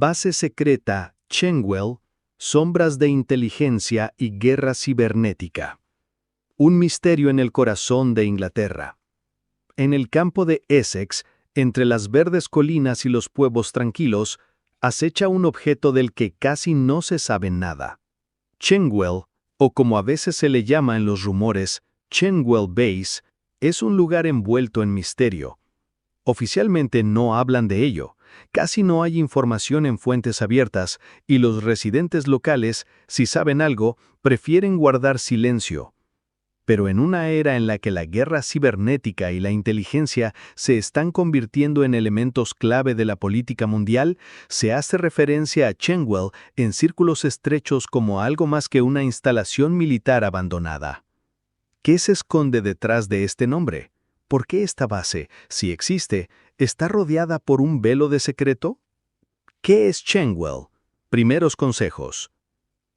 Base secreta Cherwell, sombras de inteligencia y guerra cibernética. Un misterio en el corazón de Inglaterra. En el campo de Essex, entre las verdes colinas y los pueblos tranquilos, acecha un objeto del que casi no se sabe nada. Cherwell, o como a veces se le llama en los rumores, Cherwell Base, es un lugar envuelto en misterio. Oficialmente no hablan de ello, casi no hay información en fuentes abiertas, y los residentes locales, si saben algo, prefieren guardar silencio. Pero en una era en la que la guerra cibernética y la inteligencia se están convirtiendo en elementos clave de la política mundial, se hace referencia a Cherwell en círculos estrechos como algo más que una instalación militar abandonada. ¿Qué se esconde detrás de este nombre? ¿Por qué esta base, si existe, está rodeada por un velo de secreto? ¿Qué es Cherwell? Primeros consejos.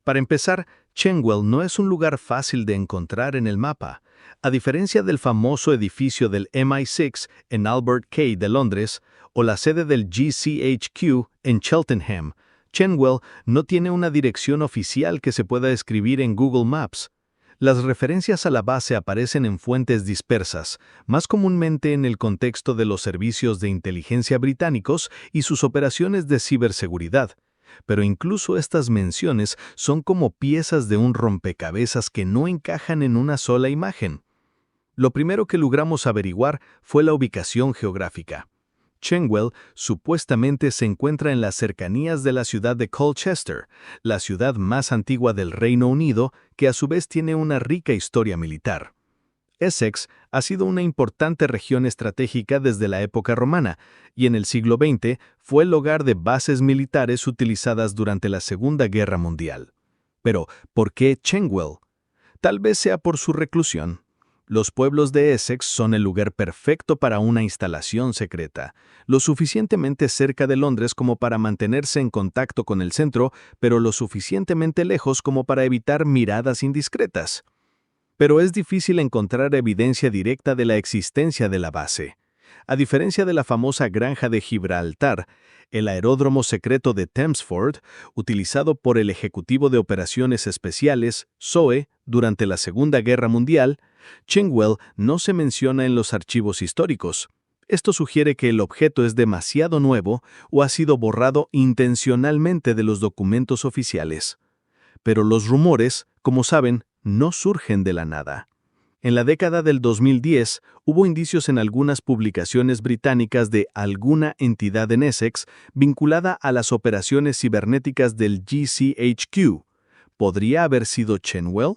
Para empezar, Cherwell no es un lugar fácil de encontrar en el mapa. A diferencia del famoso edificio del MI6 en Albert Quay de Londres o la sede del GCHQ en Cheltenham, Cherwell no tiene una dirección oficial que se pueda escribir en Google Maps. Las referencias a la base aparecen en fuentes dispersas, más comúnmente en el contexto de los servicios de inteligencia británicos y sus operaciones de ciberseguridad. Pero incluso estas menciones son como piezas de un rompecabezas que no encajan en una sola imagen. Lo primero que logramos averiguar fue la ubicación geográfica. Cherwell supuestamente se encuentra en las cercanías de la ciudad de Colchester, la ciudad más antigua del Reino Unido, que a su vez tiene una rica historia militar. Essex ha sido una importante región estratégica desde la época romana, y en el siglo XX fue el hogar de bases militares utilizadas durante la Segunda Guerra Mundial. Pero, ¿por qué Cherwell? Tal vez sea por su reclusión. Los pueblos de Essex son el lugar perfecto para una instalación secreta, lo suficientemente cerca de Londres como para mantenerse en contacto con el centro, pero lo suficientemente lejos como para evitar miradas indiscretas. Pero es difícil encontrar evidencia directa de la existencia de la base. A diferencia de la famosa granja de Gibraltar, el aeródromo secreto de Chelmsford, utilizado por el Ejecutivo de Operaciones Especiales, SOE, durante la Segunda Guerra Mundial, Cherwell no se menciona en los archivos históricos. Esto sugiere que el objeto es demasiado nuevo o ha sido borrado intencionalmente de los documentos oficiales. Pero los rumores, como saben, no surgen de la nada. En la década del 2010, hubo indicios en algunas publicaciones británicas de alguna entidad en Essex vinculada a las operaciones cibernéticas del GCHQ. ¿Podría haber sido Cherwell?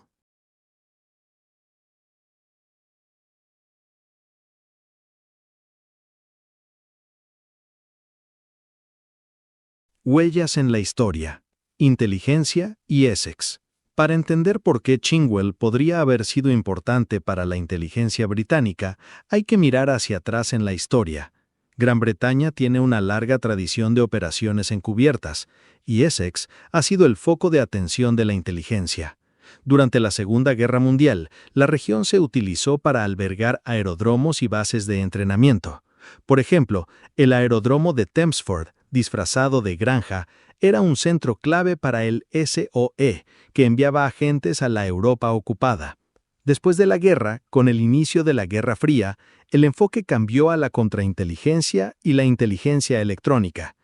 Huellas en la historia, inteligencia y Essex. Para entender por qué Cherwell podría haber sido importante para la inteligencia británica, hay que mirar hacia atrás en la historia. Gran Bretaña tiene una larga tradición de operaciones encubiertas, y Essex ha sido el foco de atención de la inteligencia. Durante la Segunda Guerra Mundial, la región se utilizó para albergar aeródromos y bases de entrenamiento. Por ejemplo, el aeródromo de Chelmsford, disfrazado de granja, era un centro clave para el SOE, que enviaba agentes a la Europa ocupada. Después de la guerra, con el inicio de la Guerra Fría, el enfoque cambió a la contrainteligencia y la inteligencia electrónica.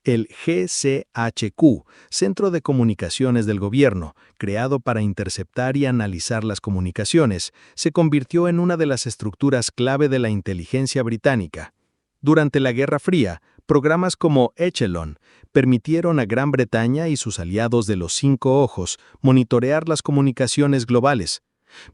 El GCHQ, Centro de Comunicaciones del Gobierno, creado para interceptar y analizar las comunicaciones, se convirtió en una de las estructuras clave de la inteligencia británica. Durante la Guerra Fría, programas como Echelon permitieron a Gran Bretaña y sus aliados de los Cinco Ojos monitorear las comunicaciones globales.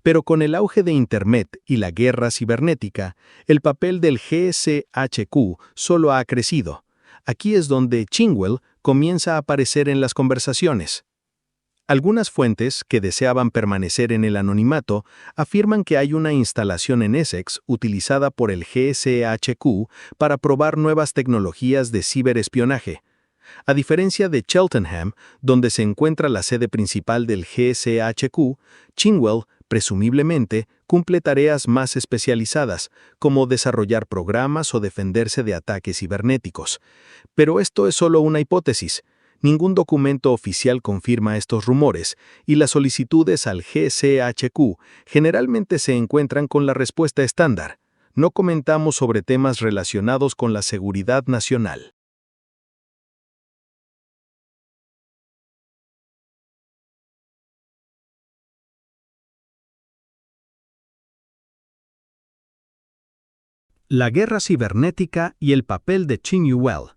Pero con el auge de Internet y la guerra cibernética, el papel del GCHQ solo ha crecido. Aquí es donde Cherwell comienza a aparecer en las conversaciones. Algunas fuentes, que deseaban permanecer en el anonimato, afirman que hay una instalación en Essex utilizada por el GCHQ para probar nuevas tecnologías de ciberespionaje. A diferencia de Cheltenham, donde se encuentra la sede principal del GCHQ, Cherwell Presumiblemente, cumple tareas más especializadas, como desarrollar programas o defenderse de ataques cibernéticos. Pero esto es solo una hipótesis. Ningún documento oficial confirma estos rumores, y las solicitudes al GCHQ generalmente se encuentran con la respuesta estándar. No comentamos sobre temas relacionados con la seguridad nacional. La guerra cibernética y el papel de Qin Yuel.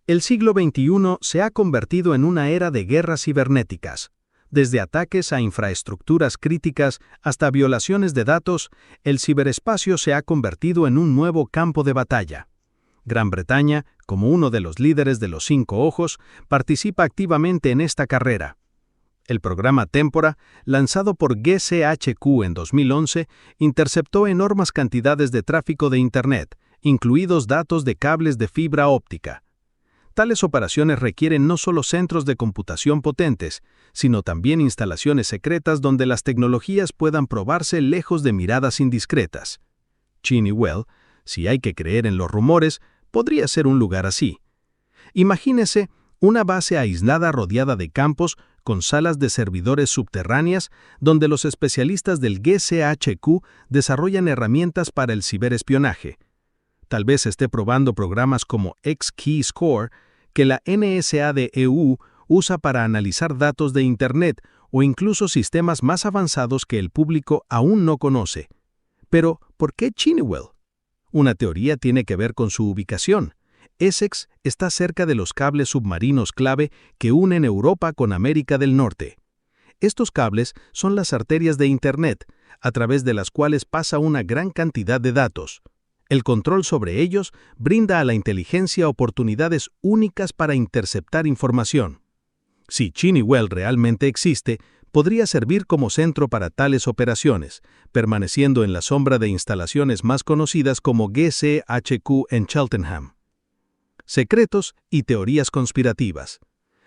El siglo XXI se ha convertido en una era de guerras cibernéticas. Desde ataques a infraestructuras críticas hasta violaciones de datos, el ciberespacio se ha convertido en un nuevo campo de batalla. Gran Bretaña, como uno de los líderes de los 5 ojos, participa activamente en esta carrera. El programa Tempora, lanzado por GCHQ en 2011, interceptó enormes cantidades de tráfico de Internet, incluidos datos de cables de fibra óptica. Tales operaciones requieren no solo centros de computación potentes, sino también instalaciones secretas donde las tecnologías puedan probarse lejos de miradas indiscretas. Qin Yuel, si hay que creer en los rumores, podría ser un lugar así. Imagínese una base aislada rodeada de campos con salas de servidores subterráneas donde los especialistas del GCHQ desarrollan herramientas para el ciberespionaje. Tal vez esté probando programas como X-Keyscore, que la NSA de EU usa para analizar datos de Internet o incluso sistemas más avanzados que el público aún no conoce. Pero, ¿por qué Qin Yuel? Una teoría tiene que ver con su ubicación. Essex está cerca de los cables submarinos clave que unen Europa con América del Norte. Estos cables son las arterias de Internet, a través de las cuales pasa una gran cantidad de datos. El control sobre ellos brinda a la inteligencia oportunidades únicas para interceptar información. Si Qin Yuel realmente existe, podría servir como centro para tales operaciones, permaneciendo en la sombra de instalaciones más conocidas como GCHQ en Cheltenham. Secretos y teorías conspirativas.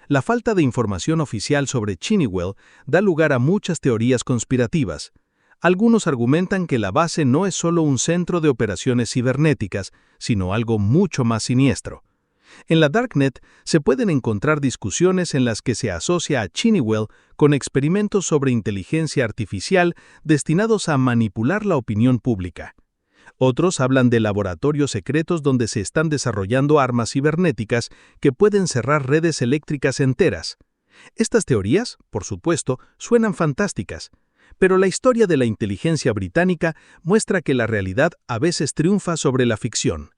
La falta de información oficial sobre Qin Yuel da lugar a muchas teorías conspirativas. Algunos argumentan que la base no es solo un centro de operaciones cibernéticas, sino algo mucho más siniestro. En la Darknet se pueden encontrar discusiones en las que se asocia a Qin Yuel con experimentos sobre inteligencia artificial destinados a manipular la opinión pública. Otros hablan de laboratorios secretos donde se están desarrollando armas cibernéticas que pueden cerrar redes eléctricas enteras. Estas teorías, por supuesto, suenan fantásticas, pero la historia de la inteligencia británica muestra que la realidad a veces triunfa sobre la ficción.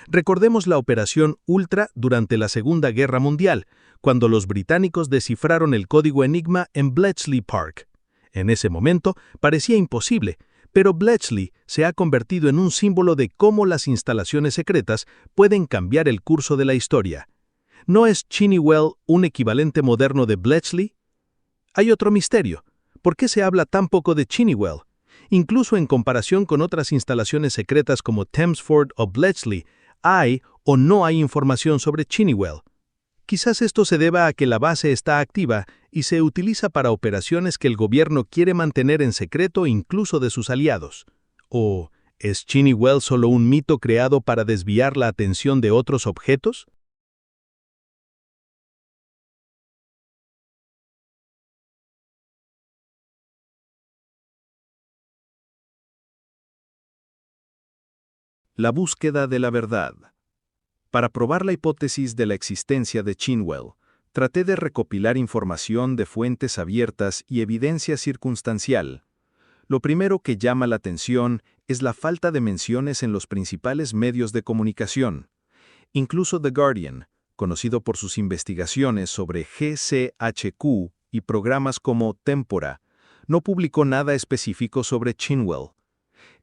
Recordemos la Operación Ultra durante la Segunda Guerra Mundial, cuando los británicos descifraron el código Enigma en Bletchley Park. En ese momento parecía imposible, pero Bletchley se ha convertido en un símbolo de cómo las instalaciones secretas pueden cambiar el curso de la historia. ¿No es Qin Yuel un equivalente moderno de Bletchley? Hay otro misterio. ¿Por qué se habla tan poco de Qin Yuel? Incluso en comparación con otras instalaciones secretas como Thamesford o Bletchley, ¿hay o no hay información sobre Qin Yuel? Quizás esto se deba a que la base está activa y se utiliza para operaciones que el gobierno quiere mantener en secreto incluso de sus aliados. ¿O es Qin Yuel solo un mito creado para desviar la atención de otros objetos? La búsqueda de la verdad. Para probar la hipótesis de la existencia de Qin Yuel, traté de recopilar información de fuentes abiertas y evidencia circunstancial. Lo primero que llama la atención es la falta de menciones en los principales medios de comunicación. Incluso The Guardian, conocido por sus investigaciones sobre GCHQ y programas como Tempora, no publicó nada específico sobre Qin Yuel.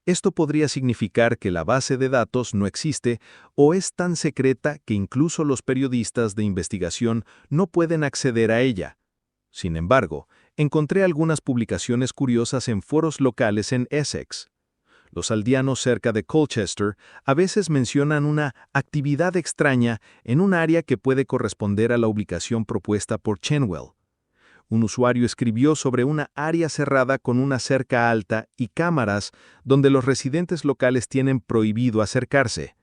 Esto podría significar que la base de datos no existe o es tan secreta que incluso los periodistas de investigación no pueden acceder a ella. Sin embargo, encontré algunas publicaciones curiosas en foros locales en Essex. Los aldeanos cerca de Colchester a veces mencionan una actividad extraña en un área que puede corresponder a la ubicación propuesta por Qin Yuel. Un usuario escribió sobre una área cerrada con una cerca alta y cámaras donde los residentes locales tienen prohibido acercarse.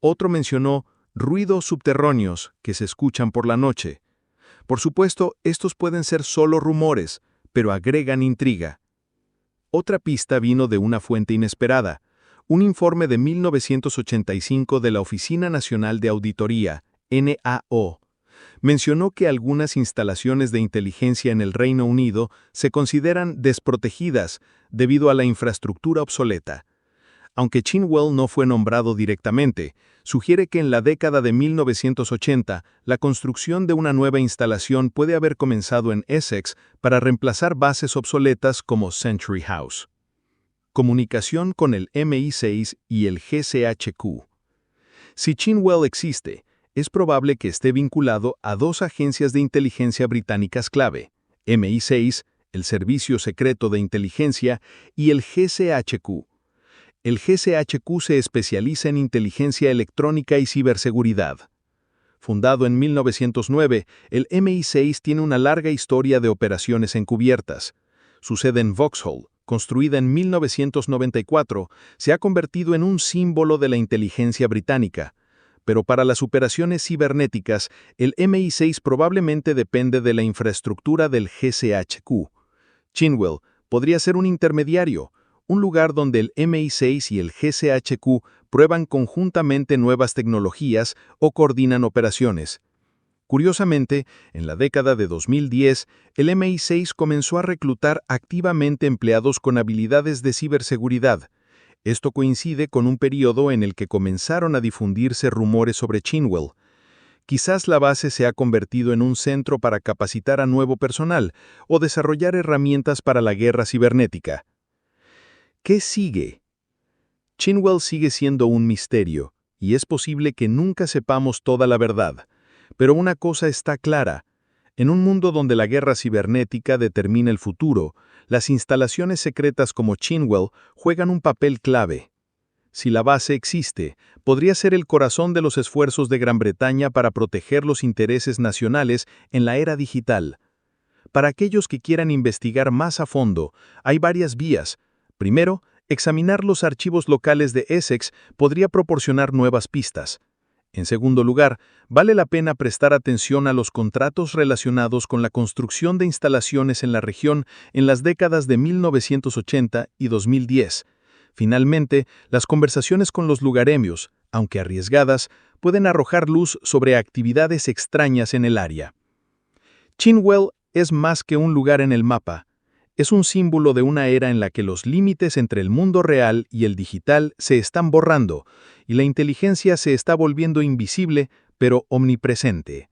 Otro mencionó ruidos subterráneos que se escuchan por la noche. Por supuesto, estos pueden ser solo rumores, pero agregan intriga. Otra pista vino de una fuente inesperada. Un informe de 1985 de la Oficina Nacional de Auditoría, NAO, mencionó que algunas instalaciones de inteligencia en el Reino Unido se consideran desprotegidas debido a la infraestructura obsoleta. Aunque Chinwell no fue nombrado directamente, sugiere que en la década de 1980 la construcción de una nueva instalación puede haber comenzado en Essex para reemplazar bases obsoletas como Century House. Comunicación con el MI6 y el GCHQ. Si Chinwell existe, es probable que esté vinculado a dos agencias de inteligencia británicas clave, MI6, el Servicio Secreto de Inteligencia, y el GCHQ. El GCHQ se especializa en inteligencia electrónica y ciberseguridad. Fundado en 1909, el MI6 tiene una larga historia de operaciones encubiertas. Su sede en Vauxhall, construida en 1994, se ha convertido en un símbolo de la inteligencia británica. Pero para las operaciones cibernéticas, el MI6 probablemente depende de la infraestructura del GCHQ. Chinwell podría ser un intermediario, un lugar donde el MI6 y el GCHQ prueban conjuntamente nuevas tecnologías o coordinan operaciones. Curiosamente, en la década de 2010, el MI6 comenzó a reclutar activamente empleados con habilidades de ciberseguridad. Esto coincide con un periodo en el que comenzaron a difundirse rumores sobre Chinwell. Quizás la base se ha convertido en un centro para capacitar a nuevo personal o desarrollar herramientas para la guerra cibernética. ¿Qué sigue? Chinwell sigue siendo un misterio, y es posible que nunca sepamos toda la verdad. Pero una cosa está clara. En un mundo donde la guerra cibernética determina el futuro, las instalaciones secretas como Chinwell juegan un papel clave. Si la base existe, podría ser el corazón de los esfuerzos de Gran Bretaña para proteger los intereses nacionales en la era digital. Para aquellos que quieran investigar más a fondo, hay varias vías. Primero, examinar los archivos locales de Essex podría proporcionar nuevas pistas. En segundo lugar, vale la pena prestar atención a los contratos relacionados con la construcción de instalaciones en la región en las décadas de 1980 y 2010. Finalmente, las conversaciones con los lugareños, aunque arriesgadas, pueden arrojar luz sobre actividades extrañas en el área. Chinwell es más que un lugar en el mapa. Es un símbolo de una era en la que los límites entre el mundo real y el digital se están borrando, y la inteligencia se está volviendo invisible, pero omnipresente.